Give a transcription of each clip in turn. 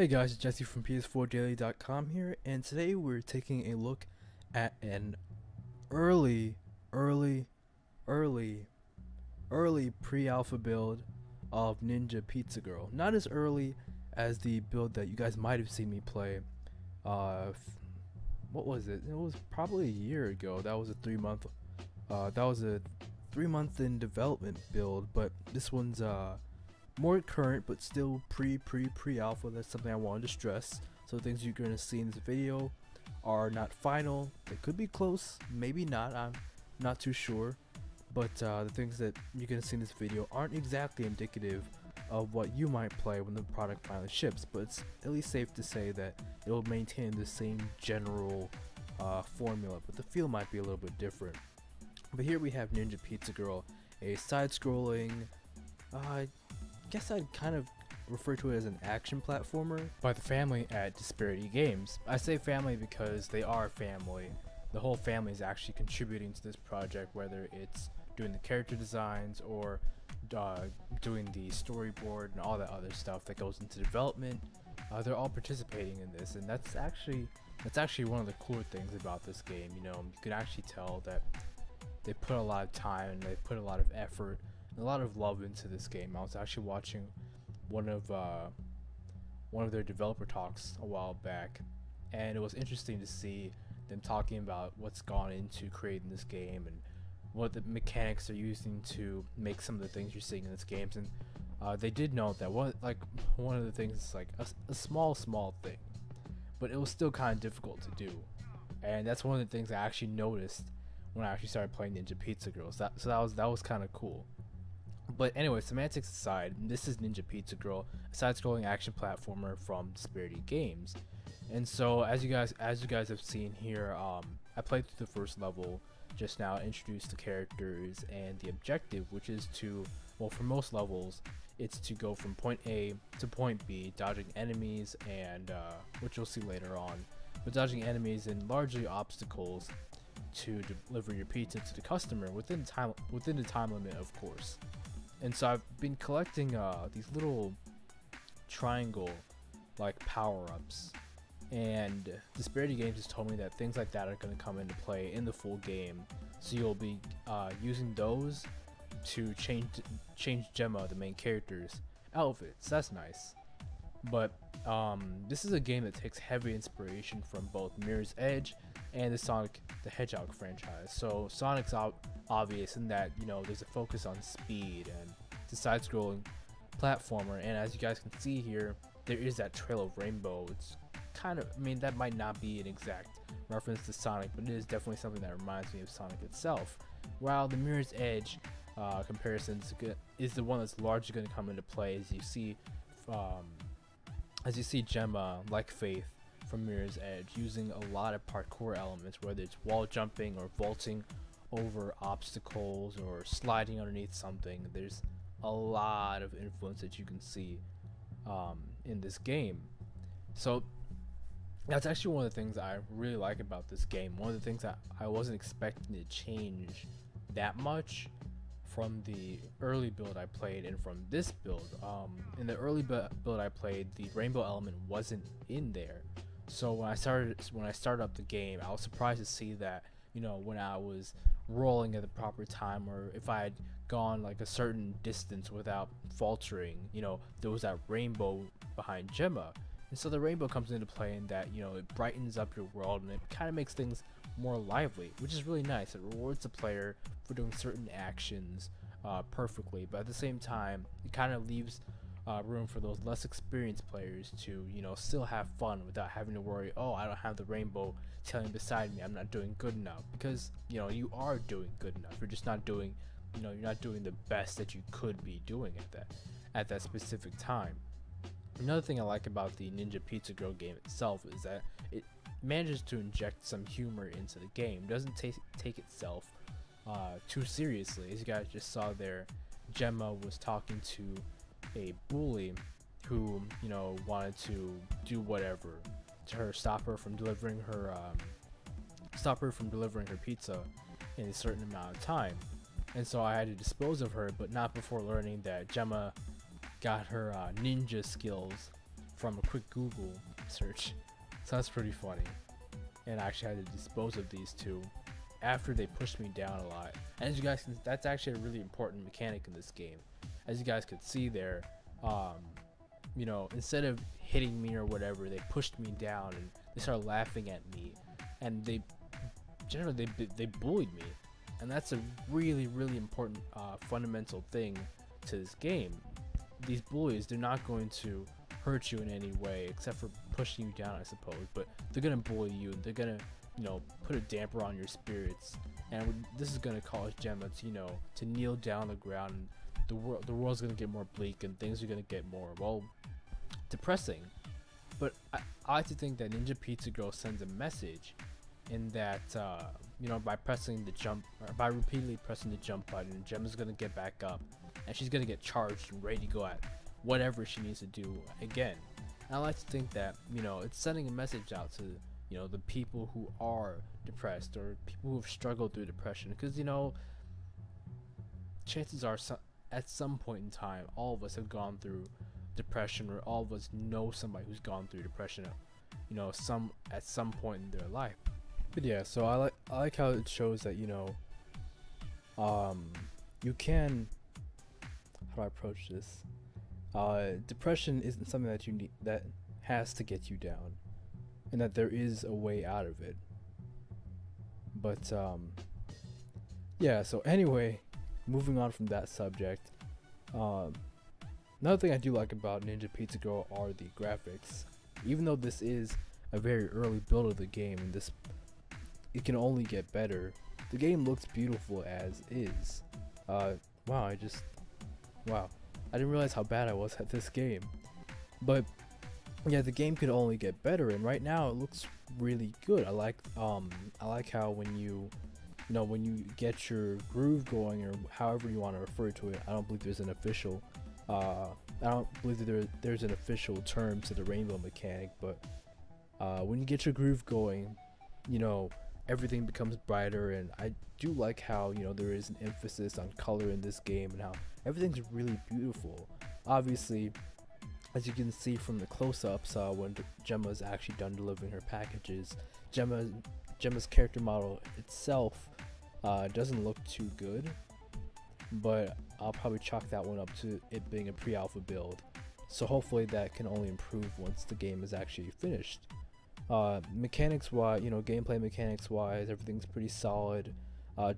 Hey guys, it's Jesse from PS4Daily.com here, and today we're taking a look at an early, early, early, early pre-alpha build of Ninja Pizza Girl. Not as early as the build that you guys might have seen me play. What was it? It was probably a year ago. That was a 3-month in development build, but this one's more current but still pre-alpha. That's something I wanted to stress. So things you're going to see in this video are not final. They could be close, maybe not, I'm not too sure, but the things that you're going to see in this video aren't exactly indicative of what you might play when the product finally ships, but it's at least safe to say that it will maintain the same general formula, but the feel might be a little bit different. But here we have Ninja Pizza Girl, a side-scrolling, I guess I'd kind of refer to it as an action platformer by the family at Disparity Games. I say family because they are family. The whole family is actually contributing to this project, whether it's doing the character designs or doing the storyboard and all that other stuff that goes into development. They're all participating in this, and that's actually one of the cooler things about this game. You know, you can actually tell that they put a lot of time and they put a lot of effort and a lot of love into this game. I was actually watching one of their developer talks a while back, and it was interesting to see them talking about what's gone into creating this game and what the mechanics they're using to make some of the things you're seeing in this game. And they did note that one of the things is like a small thing, but it was still kind of difficult to do, and that's one of the things I actually noticed when I actually started playing Ninja Pizza Girls. That was kind of cool. But anyway, semantics aside, this is Ninja Pizza Girl, a side-scrolling action platformer from Disparity Games. And so, as you guys have seen here, I played through the first level just now, introduced the characters, and the objective, which is to, well, for most levels, it's to go from point A to point B, dodging enemies and which you'll see later on, but dodging enemies and largely obstacles to deliver your pizza to the customer within the time limit, of course. And so I've been collecting these little triangle like power-ups, and Disparity Games has told me that things like that are going to come into play in the full game, so you'll be using those to change Gemma, the main character's outfits. That's nice. But this is a game that takes heavy inspiration from both Mirror's Edge and the Sonic the Hedgehog franchise. So Sonic's obvious in that, you know, there's a focus on speed, and it's a side-scrolling platformer, and as you guys can see here, there is that trail of rainbow. It's kind of, I mean, that might not be an exact reference to Sonic, but it is definitely something that reminds me of Sonic itself. While the Mirror's Edge comparison is the one that's largely going to come into play as you see Gemma, like Faith from Mirror's Edge, using a lot of parkour elements, whether it's wall jumping or vaulting over obstacles or sliding underneath something. There's a lot of influence that you can see in this game. So that's actually one of the things I really like about this game. One of the things that I wasn't expecting to change that much from the early build I played and from this build. In the early build I played, the rainbow element wasn't in there. So when I started up the game, I was surprised to see that, you know, when I was rolling at the proper time, or if I had gone like a certain distance without faltering, you know, there was that rainbow behind Gemma. And so the rainbow comes into play in that, you know, it brightens up your world and it kind of makes things more lively, which is really nice. It rewards the player for doing certain actions perfectly, but at the same time, it kind of leaves room for those less experienced players to, you know, still have fun without having to worry, oh, I don't have the rainbow telling beside me I'm not doing good enough, because, you know, you are doing good enough. You're just not doing, you know, you're not doing the best that you could be doing at that specific time. Another thing I like about the Ninja Pizza Girl game itself is that it manages to inject some humor into the game. It doesn't take itself too seriously. As you guys just saw there, Gemma was talking to a bully who, you know, wanted to do whatever to her, stop her from delivering her pizza in a certain amount of time. And so I had to dispose of her, but not before learning that Gemma got her ninja skills from a quick Google search. So that's pretty funny. And I actually had to dispose of these two after they pushed me down a lot. And as you guys can, that's actually a really important mechanic in this game. As you guys could see there, you know, instead of hitting me or whatever, they pushed me down and they started laughing at me, and they generally they bullied me. And that's a really important fundamental thing to this game. These bullies, they're not going to hurt you in any way except for pushing you down, I suppose, but they're gonna bully you. They're gonna, you know, put a damper on your spirits, and this is gonna cause Gemma to, you know, to kneel down on the ground. And the world's gonna get more bleak, and things are gonna get more, well, depressing. But I like to think that Ninja Pizza Girl sends a message in that, you know, by pressing the jump, or by repeatedly pressing the jump button, Gemma's gonna get back up, and she's gonna get charged and ready to go at whatever she needs to do again. And I like to think that, you know, it's sending a message out to, you know, the people who are depressed or people who have struggled through depression, because, you know, chances are at some point in time all of us have gone through depression, or all of us know somebody who's gone through depression, you know, at some point in their life. But yeah, so I like how it shows that, you know, you can, how do I approach this? Depression isn't something that you need, that has to get you down, and that there is a way out of it. But yeah, so anyway, moving on from that subject, another thing I do like about Ninja Pizza Girl are the graphics. Even though this is a very early build of the game, and it can only get better, the game looks beautiful as is. Wow, I didn't realize how bad I was at this game. But yeah, the game could only get better, and right now it looks really good. I like how when you get your groove going, or however you want to refer to it. I don't believe there's an official there's an official term to the rainbow mechanic, but when you get your groove going, you know, everything becomes brighter. And I do like how, you know, there is an emphasis on color in this game, and how everything's really beautiful. Obviously, as you can see from the close-ups, when Gemma's actually done delivering her packages, Gemma's character model itself doesn't look too good, but I'll probably chalk that one up to it being a pre-alpha build. So hopefully that can only improve once the game is actually finished. Mechanics wise, you know, gameplay mechanics wise, everything's pretty solid.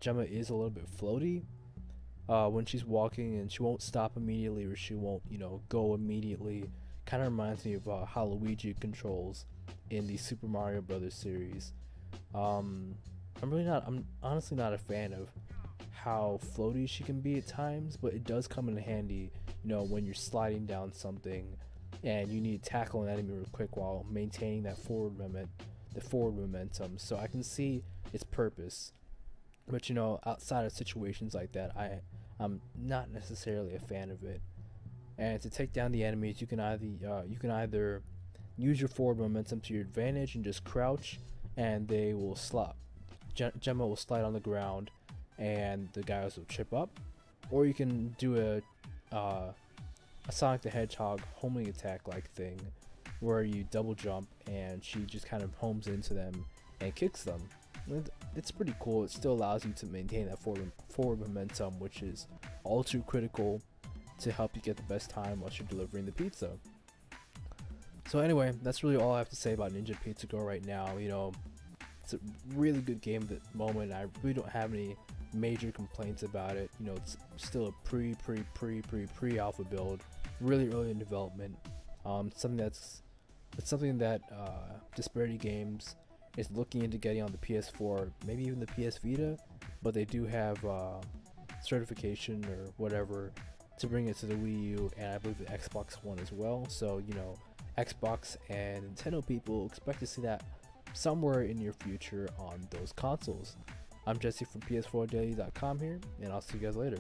Gemma is a little bit floaty when she's walking, and she won't stop immediately, or she won't, you know, go immediately. Kind of reminds me of how Luigi controls in the Super Mario Brothers series. I'm honestly not a fan of how floaty she can be at times, but it does come in handy, you know, when you're sliding down something and you need to tackle an enemy real quick while maintaining that forward momentum. So I can see its purpose, but, you know, outside of situations like that, I'm not necessarily a fan of it. And to take down the enemies, you can either use your forward momentum to your advantage and just crouch, and they will slop. Gemma will slide on the ground, and the guys will trip up, or you can do a Sonic the Hedgehog homing attack like thing, where you double jump and she just kind of homes into them and kicks them. It's pretty cool. It still allows you to maintain that forward momentum, which is all too critical to help you get the best time once you're delivering the pizza. So anyway, that's really all I have to say about Ninja Pizza Girl right now. You know, it's a really good game at the moment. I really don't have any major complaints about it. You know, it's still a pre-alpha build, really early in development. Something that Disparity Games is looking into getting on the PS4, maybe even the PS Vita, but they do have certification or whatever to bring it to the Wii U, and I believe the Xbox One as well. So, you know, Xbox and Nintendo people expect to see that somewhere in your future on those consoles. I'm Jesse from PS4Daily.com here, and I'll see you guys later.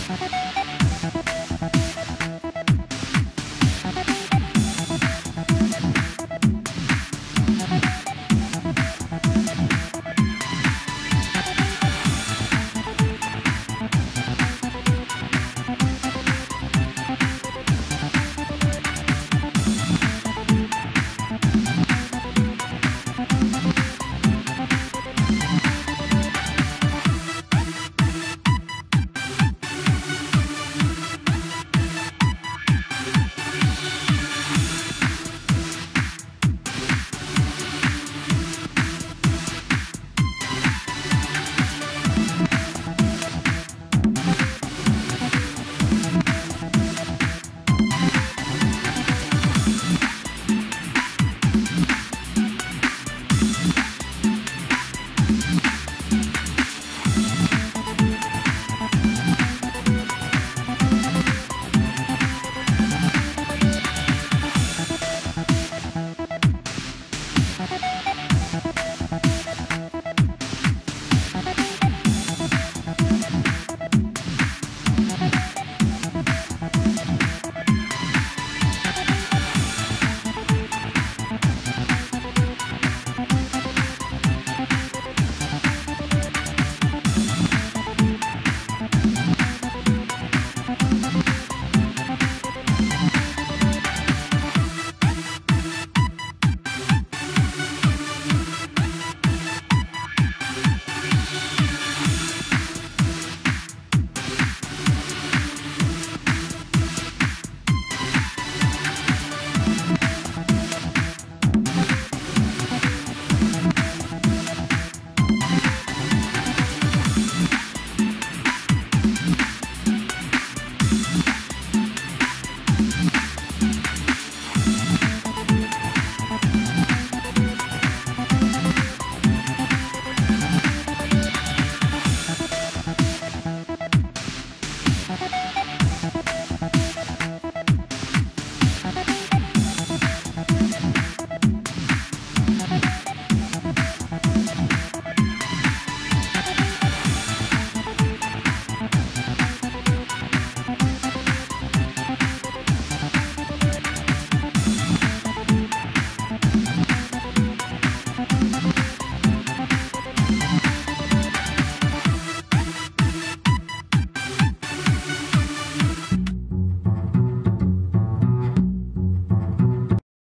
Bye.